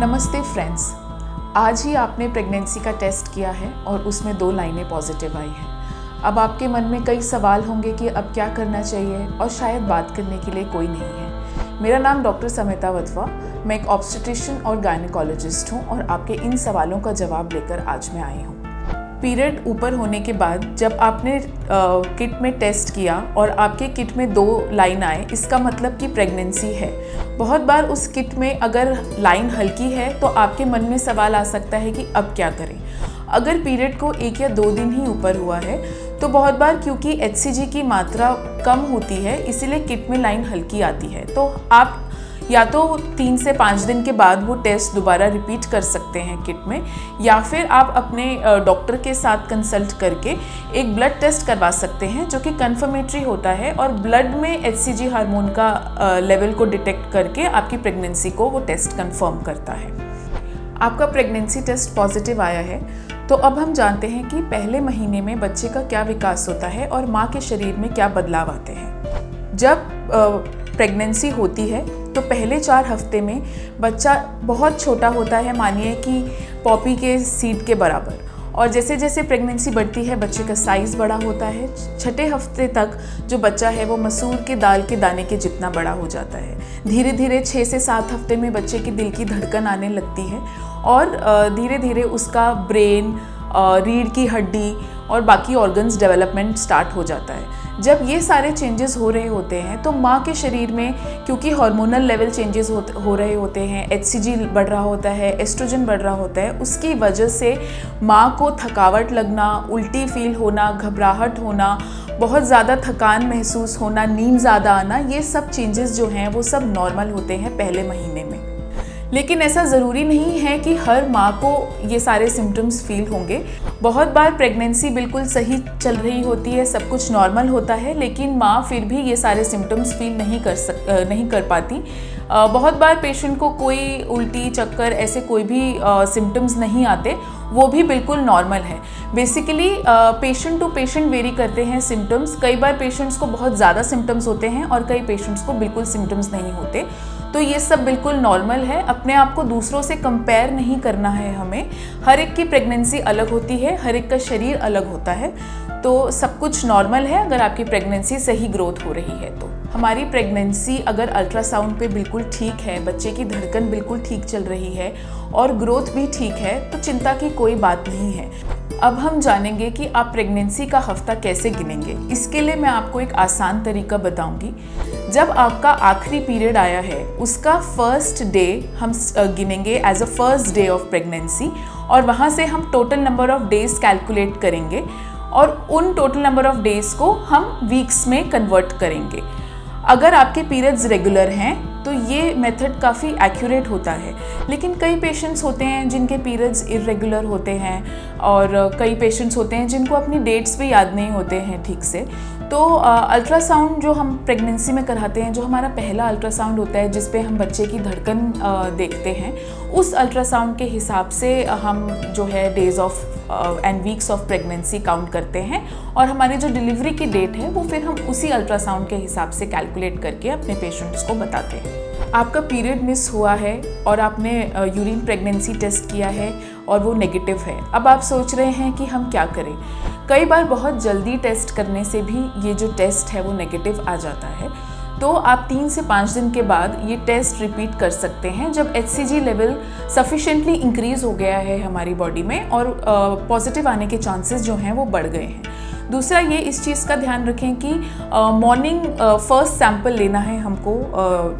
नमस्ते फ्रेंड्स, आज ही आपने प्रेगनेंसी का टेस्ट किया है और उसमें 2 लाइनें पॉजिटिव आई हैं। अब आपके मन में कई सवाल होंगे कि अब क्या करना चाहिए और शायद बात करने के लिए कोई नहीं है। मेरा नाम डॉक्टर समिता वधवा, मैं एक ऑब्स्टेट्रिशियन और गायनेकोलॉजिस्ट हूँ और आपके इन सवालों का जवाब लेकर आज मैं आई हूँ। पीरियड ऊपर होने के बाद जब आपने किट में टेस्ट किया और आपके किट में 2 लाइन आए, इसका मतलब कि प्रेगनेंसी है। बहुत बार उस किट में अगर लाइन हल्की है तो आपके मन में सवाल आ सकता है कि अब क्या करें। अगर पीरियड को 1 या 2 दिन ही ऊपर हुआ है तो बहुत बार क्योंकि HCG की मात्रा कम होती है इसीलिए किट में लाइन हल्की आती है, तो आप या तो 3 से 5 दिन के बाद वो टेस्ट दोबारा रिपीट कर सकते हैं किट में, या फिर आप अपने डॉक्टर के साथ कंसल्ट करके एक ब्लड टेस्ट करवा सकते हैं जो कि कन्फर्मेटरी होता है और ब्लड में HCG हार्मोन का लेवल को डिटेक्ट करके आपकी प्रेगनेंसी को वो टेस्ट कंफर्म करता है। आपका प्रेगनेंसी टेस्ट पॉजिटिव आया है तो अब हम जानते हैं कि पहले महीने में बच्चे का क्या विकास होता है और माँ के शरीर में क्या बदलाव आते हैं। जब प्रेगनेंसी होती है तो पहले 4 हफ्ते में बच्चा बहुत छोटा होता है, मानिए कि पॉपी के सीड के बराबर, और जैसे जैसे प्रेगनेंसी बढ़ती है बच्चे का साइज़ बड़ा होता है। 6ठे हफ्ते तक जो बच्चा है वो मसूर के दाल के दाने के जितना बड़ा हो जाता है। धीरे धीरे 6 से 7 हफ्ते में बच्चे की दिल की धड़कन आने लगती है और धीरे धीरे उसका ब्रेन, रीढ़ की हड्डी और बाकी ऑर्गन्स डेवलपमेंट स्टार्ट हो जाता है। जब ये सारे चेंजेस हो रहे होते हैं तो माँ के शरीर में क्योंकि हार्मोनल लेवल चेंजेस हो रहे होते हैं, HCG बढ़ रहा होता है, एस्ट्रोजन बढ़ रहा होता है, उसकी वजह से माँ को थकावट लगना, उल्टी फील होना, घबराहट होना, बहुत ज़्यादा थकान महसूस होना, नींद ज़्यादा आना, ये सब चेंजेस जो हैं वो सब नॉर्मल होते हैं पहले महीने में। लेकिन ऐसा ज़रूरी नहीं है कि हर माँ को ये सारे सिम्टम्स फील होंगे। बहुत बार प्रेगनेंसी बिल्कुल सही चल रही होती है, सब कुछ नॉर्मल होता है, लेकिन माँ फिर भी ये सारे सिम्टम्स फील नहीं कर पाती। बहुत बार पेशेंट को कोई उल्टी, चक्कर, ऐसे कोई भी सिम्टम्स नहीं आते, वो भी बिल्कुल नॉर्मल है। Basically patient to patient vary करते हैं सिम्टम्स। कई बार पेशेंट्स को बहुत ज़्यादा सिम्टम्स होते हैं और कई पेशेंट्स को बिल्कुल सिम्टम्स नहीं होते, तो ये सब बिल्कुल नॉर्मल है। अपने आप को दूसरों से कंपेयर नहीं करना है हमें। हर एक की प्रेगनेंसी अलग होती है, हर एक का शरीर अलग होता है, तो सब कुछ नॉर्मल है अगर आपकी प्रेगनेंसी सही ग्रोथ हो रही है तो। हमारी प्रेगनेंसी अगर अल्ट्रासाउंड पे बिल्कुल ठीक है, बच्चे की धड़कन बिल्कुल ठीक चल रही है और ग्रोथ भी ठीक है, तो चिंता की कोई बात नहीं है। अब हम जानेंगे कि आप प्रेगनेंसी का हफ्ता कैसे गिनेंगे। इसके लिए मैं आपको एक आसान तरीका बताऊंगी। जब आपका आखिरी पीरियड आया है उसका फर्स्ट डे हम गिनेंगे as a first day of pregnancy, और वहाँ से हम total number of days calculate करेंगे और उन टोटल नंबर ऑफ डेज को हम वीक्स में कन्वर्ट करेंगे। अगर आपके पीरियड्स रेगुलर हैं तो ये मेथड काफ़ी एक्यूरेट होता है, लेकिन कई पेशेंट्स होते हैं जिनके पीरियड्स इरेगुलर होते हैं और कई पेशेंट्स होते हैं जिनको अपनी डेट्स भी याद नहीं होते हैं ठीक से। तो अल्ट्रासाउंड जो हम प्रेगनेंसी में कराते हैं, जो हमारा पहला अल्ट्रासाउंड होता है जिस पे हम बच्चे की धड़कन देखते हैं, उस अल्ट्रासाउंड के हिसाब से हम जो है days of and weeks of pregnancy count करते हैं और हमारी जो डिलीवरी की डेट है वो फिर हम उसी अल्ट्रासाउंड के हिसाब से कैलकुलेट करके अपने पेशेंट्स को बताते हैं। आपका पीरियड मिस हुआ है और आपने यूरिन प्रेगनेंसी टेस्ट किया है और वो नेगेटिव है। अब आप सोच रहे हैं कि हम क्या करें। कई बार बहुत जल्दी टेस्ट करने से भी ये जो टेस्ट है वो नेगेटिव आ जाता है, तो आप 3 से 5 दिन के बाद ये टेस्ट रिपीट कर सकते हैं जब HCG लेवल सफिशेंटली इंक्रीज़ हो गया है हमारी बॉडी में और पॉजिटिव आने के चांसेस जो हैं वो बढ़ गए हैं। दूसरा ये इस चीज़ का ध्यान रखें कि मॉर्निंग फर्स्ट सैंपल लेना है हमको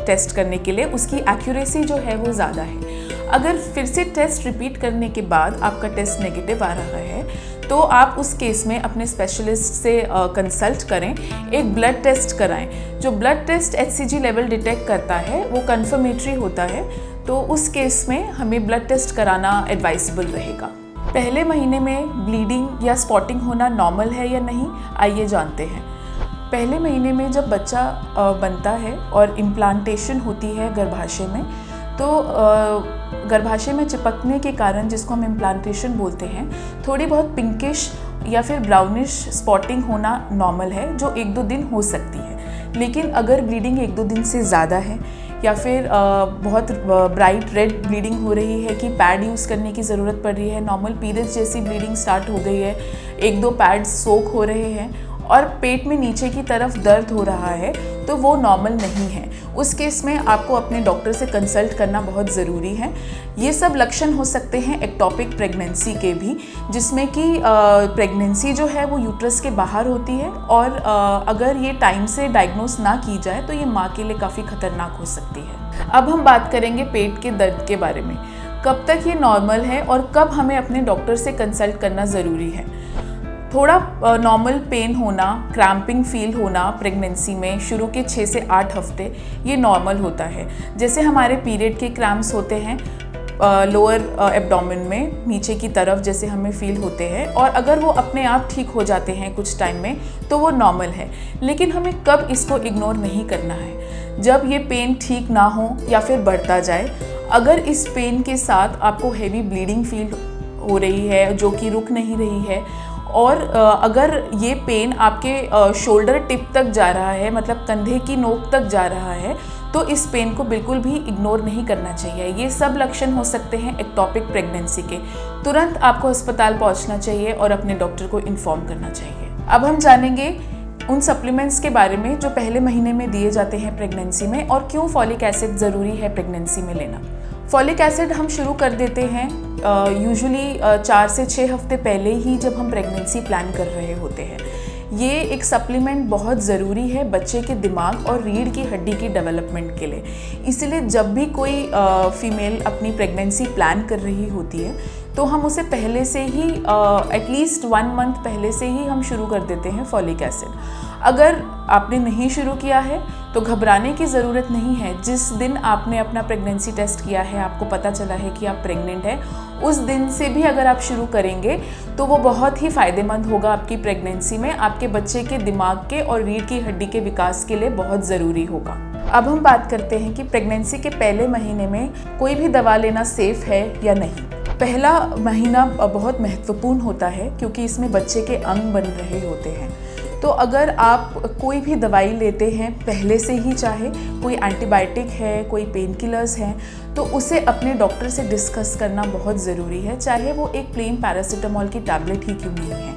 टेस्ट करने के लिए, उसकी एक्यूरेसी जो है वो ज़्यादा है। अगर फिर से टेस्ट रिपीट करने के बाद आपका टेस्ट नेगेटिव आ रहा है तो आप उस केस में अपने स्पेशलिस्ट से कंसल्ट करें, एक ब्लड टेस्ट कराएं। जो blood test HCG level detect करता है वो कन्फर्मेटरी होता है, तो उस केस में हमें ब्लड टेस्ट कराना एडवाइसेबल रहेगा। पहले महीने में ब्लीडिंग या स्पॉटिंग होना नॉर्मल है या नहीं, आइए जानते हैं। पहले महीने में जब बच्चा बनता है और इम्प्लांटेशन होती है गर्भाशय में, तो गर्भाशय में चिपकने के कारण, जिसको हम इम्प्लांटेशन बोलते हैं, थोड़ी बहुत पिंकिश या फिर ब्राउनिश स्पॉटिंग होना नॉर्मल है, जो 1-2 दिन हो सकती है। लेकिन अगर ब्लीडिंग 1-2 दिन से ज़्यादा है या फिर बहुत ब्राइट रेड ब्लीडिंग हो रही है कि पैड यूज़ करने की ज़रूरत पड़ रही है, नॉर्मल पीरियड्स जैसी ब्लीडिंग स्टार्ट हो गई है, 1-2 पैड्स सोक हो रहे हैं और पेट में नीचे की तरफ दर्द हो रहा है, तो वो नॉर्मल नहीं है। उस केस में आपको अपने डॉक्टर से कंसल्ट करना बहुत ज़रूरी है। ये सब लक्षण हो सकते हैं एक्टोपिक प्रेगनेंसी के भी, जिसमें कि प्रेगनेंसी जो है वो यूट्रस के बाहर होती है और अगर ये टाइम से डायग्नोस ना की जाए तो ये माँ के लिए काफ़ी खतरनाक हो सकती है। अब हम बात करेंगे पेट के दर्द के बारे में। कब तक ये नॉर्मल है और कब हमें अपने डॉक्टर से कंसल्ट करना ज़रूरी है। थोड़ा नॉर्मल पेन होना, क्रैम्पिंग फील होना प्रेगनेंसी में शुरू के 6 से 8 हफ्ते ये नॉर्मल होता है। जैसे हमारे पीरियड के क्रैम्प्स होते हैं लोअर एब्डोमेन में नीचे की तरफ जैसे हमें फील होते हैं, और अगर वो अपने आप ठीक हो जाते हैं कुछ टाइम में तो वो नॉर्मल है। लेकिन हमें कब इसको इग्नोर नहीं करना है, जब ये पेन ठीक ना हो या फिर बढ़ता जाए। अगर इस पेन के साथ आपको हेवी ब्लीडिंग फील हो रही है जो कि रुक नहीं रही है, और अगर ये पेन आपके शोल्डर टिप तक जा रहा है, मतलब कंधे की नोक तक जा रहा है, तो इस पेन को बिल्कुल भी इग्नोर नहीं करना चाहिए। ये सब लक्षण हो सकते हैं एक्टोपिक प्रेगनेंसी के। तुरंत आपको अस्पताल पहुंचना चाहिए और अपने डॉक्टर को इन्फॉर्म करना चाहिए। अब हम जानेंगे उन सप्लीमेंट्स के बारे में जो पहले महीने में दिए जाते हैं प्रेगनेंसी में, और क्यों फॉलिक एसिड ज़रूरी है प्रेगनेंसी में लेना। फॉलिक एसिड हम शुरू कर देते हैं यूजुअली 4 से 6 हफ्ते पहले ही, जब हम प्रेगनेंसी प्लान कर रहे होते हैं। ये एक सप्लीमेंट बहुत ज़रूरी है बच्चे के दिमाग और रीढ़ की हड्डी की डेवलपमेंट के लिए। इसलिए जब भी कोई फीमेल अपनी प्रेगनेंसी प्लान कर रही होती है तो हम उसे पहले से ही एटलीस्ट 1 मंथ पहले से ही हम शुरू कर देते हैं फॉलिक एसिड। अगर आपने नहीं शुरू किया है तो घबराने की ज़रूरत नहीं है। जिस दिन आपने अपना प्रेगनेंसी टेस्ट किया है, आपको पता चला है कि आप प्रेग्नेंट हैं, उस दिन से भी अगर आप शुरू करेंगे तो वो बहुत ही फ़ायदेमंद होगा आपकी प्रेगनेंसी में, आपके बच्चे के दिमाग के और रीढ़ की हड्डी के विकास के लिए बहुत ज़रूरी होगा। अब हम बात करते हैं कि प्रेगनेंसी के पहले महीने में कोई भी दवा लेना सेफ़ है या नहीं। पहला महीना बहुत महत्वपूर्ण होता है क्योंकि इसमें बच्चे के अंग बन रहे होते हैं। तो अगर आप कोई भी दवाई लेते हैं पहले से ही, चाहे कोई एंटीबायोटिक है, कोई पेन किलर्स हैं, तो उसे अपने डॉक्टर से डिस्कस करना बहुत ज़रूरी है, चाहे वो एक प्लेन पैरासीटामोल की टैबलेट ही क्यों नहीं है।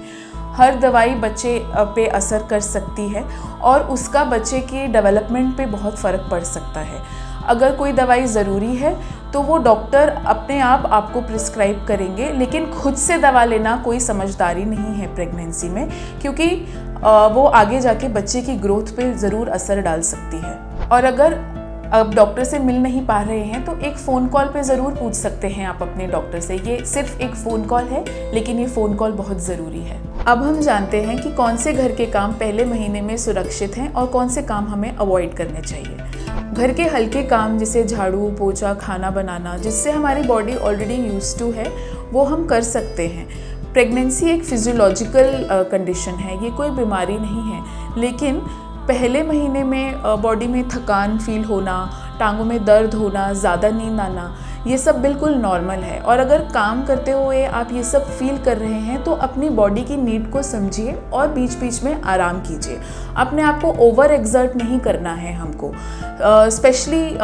हर दवाई बच्चे पे असर कर सकती है और उसका बच्चे के डेवलपमेंट पे बहुत फ़र्क पड़ सकता है। अगर कोई दवाई ज़रूरी है तो वो डॉक्टर अपने आप आपको प्रिस्क्राइब करेंगे, लेकिन खुद से दवा लेना कोई समझदारी नहीं है प्रेगनेंसी में, क्योंकि वो आगे जाके बच्चे की ग्रोथ पे ज़रूर असर डाल सकती है। और अगर अब डॉक्टर से मिल नहीं पा रहे हैं तो एक फ़ोन कॉल पे ज़रूर पूछ सकते हैं आप अपने डॉक्टर से। ये सिर्फ एक फ़ोन कॉल है, लेकिन ये फ़ोन कॉल बहुत ज़रूरी है। अब हम जानते हैं कि कौन से घर के काम पहले महीने में सुरक्षित हैं और कौन से काम हमें अवॉइड करने चाहिए। घर के हल्के काम जैसे झाड़ू पोछा, खाना बनाना, जिससे हमारी बॉडी ऑलरेडी यूज्ड टू है, वो हम कर सकते हैं। प्रेगनेंसी एक फिजियोलॉजिकल कंडीशन है, ये कोई बीमारी नहीं है, लेकिन पहले महीने में बॉडी में थकान फील होना, टांगों में दर्द होना, ज़्यादा नींद आना, ये सब बिल्कुल नॉर्मल है। और अगर काम करते हुए आप ये सब फील कर रहे हैं तो अपनी बॉडी की नीड को समझिए और बीच बीच में आराम कीजिए। अपने आप को ओवर एक्सर्ट नहीं करना है हमको। स्पेशली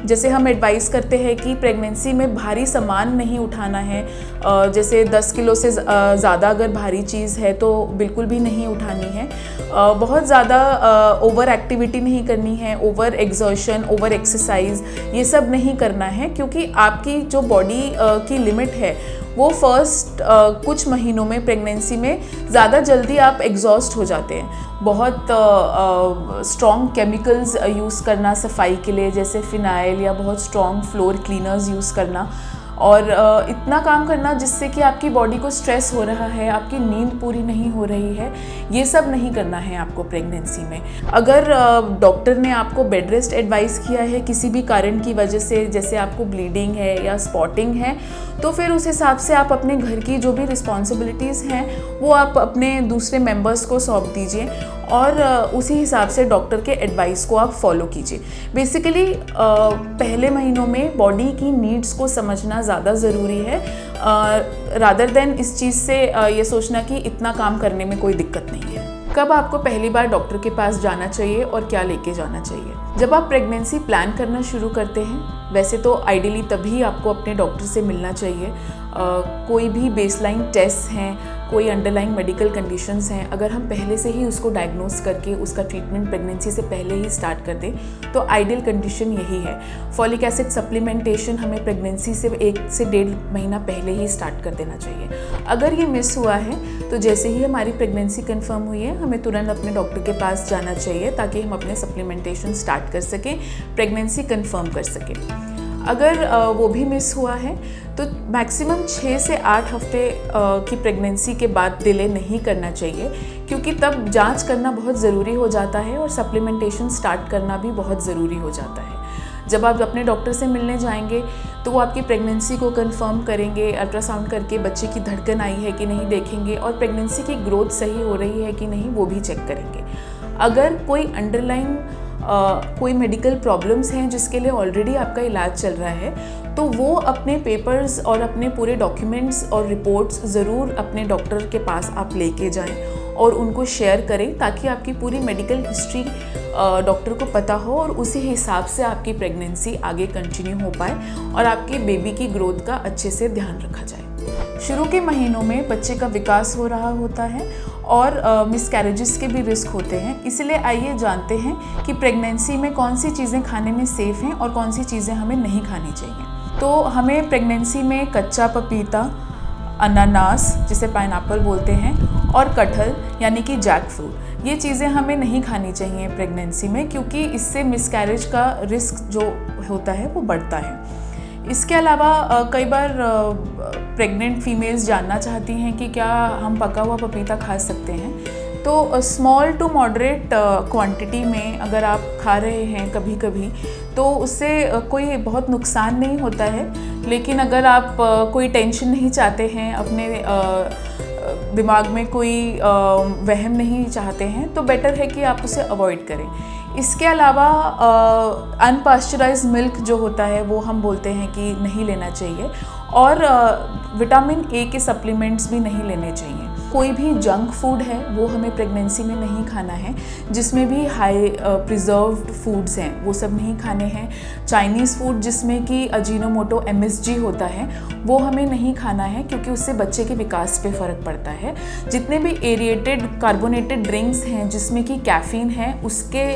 जैसे हम एडवाइस करते हैं कि प्रेगनेंसी में भारी सामान नहीं उठाना है, जैसे 10 किलो से ज़्यादा अगर भारी चीज़ है तो बिल्कुल भी नहीं उठानी है। बहुत ज़्यादा ओवर एक्टिविटी नहीं करनी है, ओवर एक्सर्शन, ओवर एक्सरसाइज, ये सब नहीं करना है, क्योंकि आपकी जो बॉडी की लिमिट है वो फर्स्ट कुछ महीनों में प्रेगनेंसी में ज़्यादा जल्दी आप एग्जॉस्ट हो जाते हैं। बहुत स्ट्रॉन्ग केमिकल्स यूज़ करना सफाई के लिए, जैसे फिनाइल या बहुत स्ट्रॉन्ग फ्लोर क्लीनर्स यूज़ करना, और इतना काम करना जिससे कि आपकी बॉडी को स्ट्रेस हो रहा है, आपकी नींद पूरी नहीं हो रही है, ये सब नहीं करना है आपको प्रेगनेंसी में। अगर डॉक्टर ने आपको बेड रेस्ट एडवाइस किया है किसी भी कारण की वजह से, जैसे आपको ब्लीडिंग है या स्पॉटिंग है, तो फिर उस हिसाब से आप अपने घर की जो भी रिस्पॉन्सिबिलिटीज़ हैं वो आप अपने दूसरे मेंबर्स को सौंप दीजिए और उसी हिसाब से डॉक्टर के एडवाइस को आप फॉलो कीजिए। बेसिकली पहले महीनों में बॉडी की नीड्स को समझना ज़्यादा ज़रूरी है, रादर देन इस चीज़ से ये सोचना कि इतना काम करने में कोई दिक्कत नहीं है। कब आपको पहली बार डॉक्टर के पास जाना चाहिए और क्या लेके जाना चाहिए? जब आप प्रेगनेंसी प्लान करना शुरू करते हैं, वैसे तो आइडियली तभी आपको अपने डॉक्टर से मिलना चाहिए। कोई भी बेसलाइन टेस्ट हैं, कोई अंडरलाइंग मेडिकल कंडीशंस हैं, अगर हम पहले से ही उसको डायग्नोस करके उसका ट्रीटमेंट प्रेगनेंसी से पहले ही स्टार्ट कर दें तो आइडियल कंडीशन यही है। फॉलिक एसिड सप्लीमेंटेशन हमें प्रेगनेंसी से 1 से 1.5 महीना पहले ही स्टार्ट कर देना चाहिए। अगर ये मिस हुआ है तो जैसे ही हमारी प्रेगनेंसी कंफर्म हुई है, हमें तुरंत अपने डॉक्टर के पास जाना चाहिए ताकि हम अपने सप्लीमेंटेशन स्टार्ट कर सकें, प्रेगनेंसी कंफर्म कर सकें। अगर वो भी मिस हुआ है तो मैक्सिमम 6 से 8 हफ्ते की प्रेगनेंसी के बाद डिले नहीं करना चाहिए, क्योंकि तब जांच करना बहुत ज़रूरी हो जाता है और सप्लीमेंटेशन स्टार्ट करना भी बहुत ज़रूरी हो जाता है। जब आप अपने डॉक्टर से मिलने जाएंगे तो वो आपकी प्रेगनेंसी को कंफर्म करेंगे, अल्ट्रासाउंड करके बच्चे की धड़कन आई है कि नहीं देखेंगे और प्रेगनेंसी की ग्रोथ सही हो रही है कि नहीं वो भी चेक करेंगे। अगर कोई अंडरलाइन कोई मेडिकल प्रॉब्लम्स हैं जिसके लिए ऑलरेडी आपका इलाज चल रहा है तो वो अपने पेपर्स और अपने पूरे डॉक्यूमेंट्स और रिपोर्ट्स ज़रूर अपने डॉक्टर के पास आप लेके जाएं और उनको शेयर करें ताकि आपकी पूरी मेडिकल हिस्ट्री डॉक्टर को पता हो और उसी हिसाब से आपकी प्रेगनेंसी आगे कंटिन्यू हो पाए और आपके बेबी की ग्रोथ का अच्छे से ध्यान रखा जाए। शुरू के महीनों में बच्चे का विकास हो रहा होता है और मिसकैरेजेस के भी रिस्क होते हैं, इसलिए आइए जानते हैं कि प्रेगनेंसी में कौन सी चीज़ें खाने में सेफ़ हैं और कौन सी चीज़ें हमें नहीं खानी चाहिए। तो हमें प्रेगनेंसी में कच्चा पपीता, अनानास जिसे पाइनएप्पल बोलते हैं और कटहल यानी कि जैक फ्रूट, ये चीज़ें हमें नहीं खानी चाहिए प्रेगनेंसी में, क्योंकि इससे मिसकैरेज का रिस्क जो होता है वो बढ़ता है। इसके अलावा कई बार प्रेग्नेंट फीमेल्स जानना चाहती हैं कि क्या हम पका हुआ पपीता खा सकते हैं। तो स्मॉल टू मॉडरेट क्वांटिटी में अगर आप खा रहे हैं कभी कभी तो उससे कोई बहुत नुकसान नहीं होता है, लेकिन अगर आप कोई टेंशन नहीं चाहते हैं, अपने दिमाग में कोई वहम नहीं चाहते हैं तो बेटर है कि आप उसे अवॉइड करें। इसके अलावा अनपास्चराइज्ड मिल्क जो होता है वो हम बोलते हैं कि नहीं लेना चाहिए और विटामिन ए के सप्लीमेंट्स भी नहीं लेने चाहिए। कोई भी जंक फूड है वो हमें प्रेगनेंसी में नहीं खाना है, जिसमें भी हाई प्रिजर्व्ड फूड्स हैं वो सब नहीं खाने हैं। चाइनीज़ फूड जिसमें कि अजीनोमोटो MSG होता है वो हमें नहीं खाना है, क्योंकि उससे बच्चे के विकास पे फ़र्क पड़ता है। जितने भी एरिएटेड कार्बोनेटेड ड्रिंक्स हैं जिसमें कि कैफ़ीन है उसके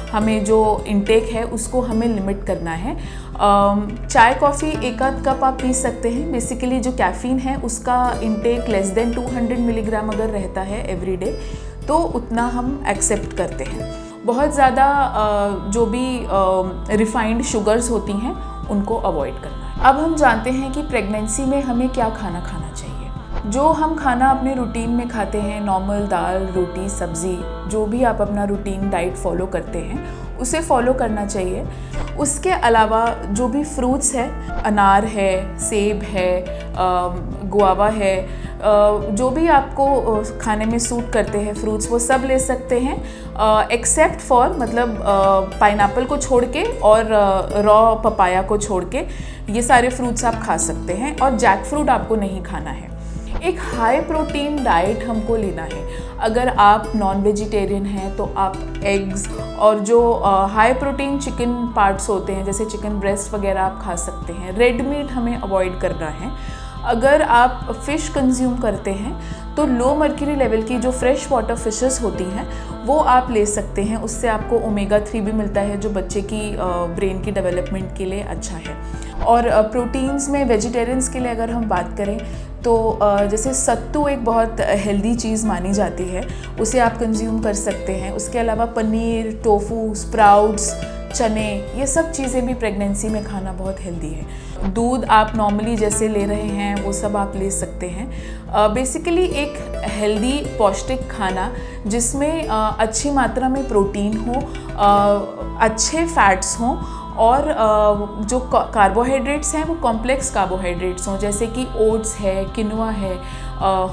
हमें जो इंटेक है उसको हमें लिमिट करना है। चाय कॉफ़ी एक आध कप आप पी सकते हैं। बेसिकली जो कैफ़ीन है उसका इंटेक लेस देन 200 मिलीग्राम अगर रहता है एवरी डे तो उतना हम एक्सेप्ट करते हैं। बहुत ज़्यादा जो भी रिफाइंड शुगर्स होती हैं उनको अवॉइड करना है। अब हम जानते हैं कि प्रेगनेंसी में हमें क्या खाना चाहिए। जो हम खाना अपने रूटीन में खाते हैं, नॉर्मल दाल, रोटी, सब्ज़ी, जो भी आप अपना रूटीन डाइट फॉलो करते हैं उसे फॉलो करना चाहिए। उसके अलावा जो भी फ्रूट्स है, अनार है, सेब है, गुआवा है, जो भी आपको खाने में सूट करते हैं फ्रूट्स वो सब ले सकते हैं, एक्सेप्ट फॉर मतलब पाइनएप्पल को छोड़ के और रॉ पपाया को छोड़ के ये सारे फ्रूट्स आप खा सकते हैं और जैक फ्रूट आपको नहीं खाना है। एक हाई प्रोटीन डाइट हमको लेना है। अगर आप नॉन वेजिटेरियन हैं तो आप एग्स और जो हाई प्रोटीन चिकन पार्ट्स होते हैं जैसे चिकन ब्रेस्ट वगैरह आप खा सकते हैं। रेड मीट हमें अवॉइड करना है। अगर आप फ़िश कंज्यूम करते हैं तो लो मर्क्यूरी लेवल की जो फ्रेश वाटर फिशेस होती हैं वो आप ले सकते हैं। उससे आपको ओमेगा 3 भी मिलता है जो बच्चे की ब्रेन की डेवलपमेंट के लिए अच्छा है। और प्रोटीन्स में वेजिटेरियंस के लिए अगर हम बात करें तो जैसे सत्तू एक बहुत हेल्दी चीज़ मानी जाती है, उसे आप कंज्यूम कर सकते हैं। उसके अलावा पनीर, टोफू, स्प्राउट्स, चने, ये सब चीज़ें भी प्रेगनेंसी में खाना बहुत हेल्दी है। दूध आप नॉर्मली जैसे ले रहे हैं वो सब आप ले सकते हैं। बेसिकली एक हेल्दी पौष्टिक खाना जिसमें अच्छी मात्रा में प्रोटीन हो, अच्छे फैट्स हों और जो कार्बोहाइड्रेट्स हैं वो कॉम्प्लेक्स कार्बोहाइड्रेट्स हों, जैसे कि ओट्स है, किनुआ है,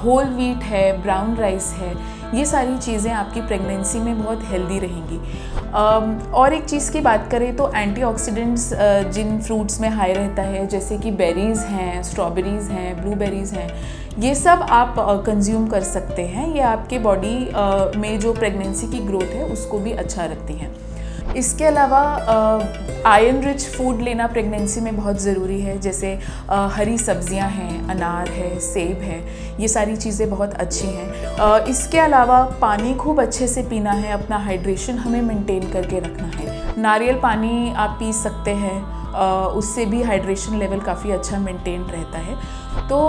होल व्हीट है, ब्राउन राइस है। ये सारी चीज़ें आपकी प्रेगनेंसी में बहुत हेल्दी रहेंगी। और एक चीज़ की बात करें तो एंटीऑक्सीडेंट्स जिन फ्रूट्स में हाई रहता है, जैसे कि बेरीज़ हैं, स्ट्रॉबेरीज़ हैं, ब्लूबेरीज़ हैं, ये सब आप कंज्यूम कर सकते हैं। ये आपके बॉडी में जो प्रेगनेंसी की ग्रोथ है उसको भी अच्छा रखती हैं। इसके अलावा आयरन रिच फूड लेना प्रेगनेंसी में बहुत ज़रूरी है, जैसे हरी सब्जियां हैं, अनार है, सेब है, ये सारी चीज़ें बहुत अच्छी हैं। इसके अलावा पानी खूब अच्छे से पीना है, अपना हाइड्रेशन हमें मेंटेन करके रखना है। नारियल पानी आप पी सकते हैं, उससे भी हाइड्रेशन लेवल काफ़ी अच्छा मेंटेन रहता है। तो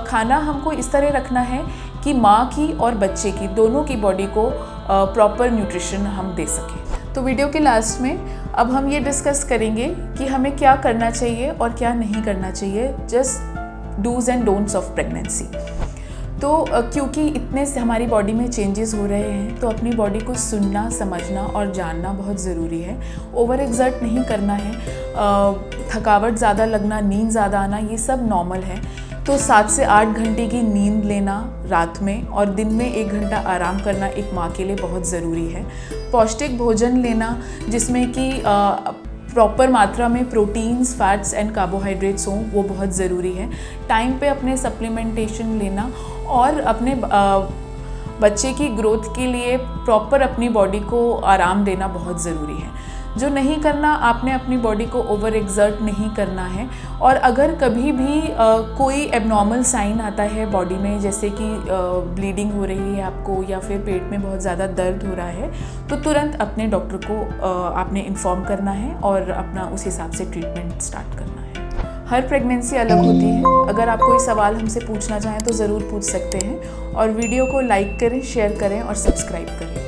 खाना हमको इस तरह रखना है कि माँ की और बच्चे की दोनों की बॉडी को प्रॉपर न्यूट्रिशन हम दे सकें। तो वीडियो के लास्ट में अब हम ये डिस्कस करेंगे कि हमें क्या करना चाहिए और क्या नहीं करना चाहिए, just dos and don'ts of pregnancy. तो क्योंकि इतने से हमारी बॉडी में चेंजेस हो रहे हैं, तो अपनी बॉडी को सुनना, समझना और जानना बहुत ज़रूरी है। ओवर एक्सर्ट नहीं करना है। थकावट ज़्यादा लगना, नींद ज़्यादा आना, ये सब नॉर्मल है। तो 7 से 8 घंटे की नींद लेना रात में और दिन में 1 घंटा आराम करना एक माँ के लिए बहुत ज़रूरी है। पौष्टिक भोजन लेना जिसमें कि प्रॉपर मात्रा में प्रोटीन्स, फैट्स एंड कार्बोहाइड्रेट्स हों, वो बहुत ज़रूरी है। टाइम पे अपने सप्लीमेंटेशन लेना और अपने बच्चे की ग्रोथ के लिए प्रॉपर अपनी बॉडी को आराम देना बहुत ज़रूरी है। जो नहीं करना, आपने अपनी बॉडी को ओवर एक्सर्ट नहीं करना है। और अगर कभी भी कोई एबनॉर्मल साइन आता है बॉडी में, जैसे कि ब्लीडिंग हो रही है आपको या फिर पेट में बहुत ज़्यादा दर्द हो रहा है, तो तुरंत अपने डॉक्टर को आपने इन्फॉर्म करना है और अपना उस हिसाब से ट्रीटमेंट स्टार्ट करना है। हर प्रेगनेंसी अलग होती है। अगर आप कोई सवाल हमसे पूछना चाहें तो ज़रूर पूछ सकते हैं। और वीडियो को लाइक करें, शेयर करें और सब्सक्राइब करें।